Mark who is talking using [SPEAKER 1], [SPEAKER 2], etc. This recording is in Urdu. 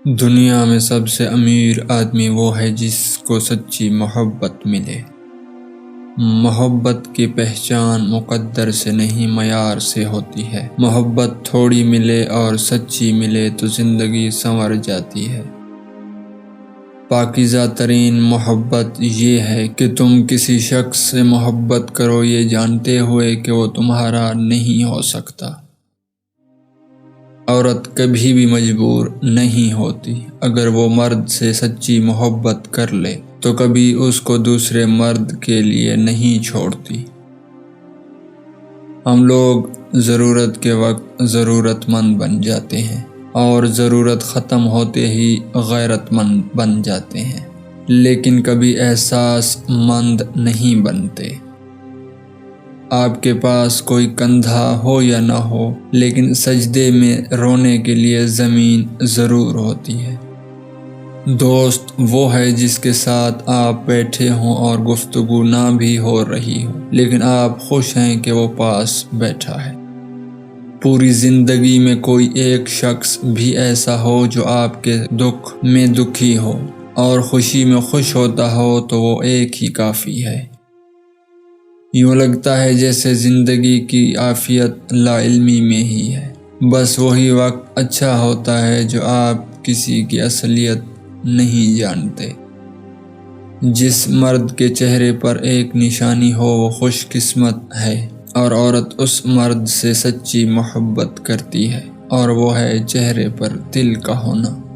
[SPEAKER 1] دنیا میں سب سے امیر آدمی وہ ہے جس کو سچی محبت ملے۔ محبت کی پہچان مقدر سے نہیں معیار سے ہوتی ہے۔ محبت تھوڑی ملے اور سچی ملے تو زندگی سنور جاتی ہے۔ پاکیزہ ترین محبت یہ ہے کہ تم کسی شخص سے محبت کرو یہ جانتے ہوئے کہ وہ تمہارا نہیں ہو سکتا۔ عورت کبھی بھی مجبور نہیں ہوتی۔ اگر وہ مرد سے سچی محبت کر لے تو کبھی اس کو دوسرے مرد کے لیے نہیں چھوڑتی۔ ہم لوگ ضرورت کے وقت ضرورت مند بن جاتے ہیں اور ضرورت ختم ہوتے ہی غیرت مند بن جاتے ہیں، لیکن کبھی احساس مند نہیں بنتے۔ آپ کے پاس کوئی کندھا ہو یا نہ ہو، لیکن سجدے میں رونے کے لیے زمین ضرور ہوتی ہے۔ دوست وہ ہے جس کے ساتھ آپ بیٹھے ہوں اور گفتگو نہ بھی ہو رہی ہو، لیکن آپ خوش ہیں کہ وہ پاس بیٹھا ہے۔ پوری زندگی میں کوئی ایک شخص بھی ایسا ہو جو آپ کے دکھ میں دکھی ہو اور خوشی میں خوش ہوتا ہو تو وہ ایک ہی کافی ہے۔ یوں لگتا ہے جیسے زندگی کی عافیت لا علمی میں ہی ہے۔ بس وہی وقت اچھا ہوتا ہے جو آپ کسی کی اصلیت نہیں جانتے۔ جس مرد کے چہرے پر ایک نشانی ہو وہ خوش قسمت ہے، اور عورت اس مرد سے سچی محبت کرتی ہے، اور وہ ہے چہرے پر دل کا ہونا۔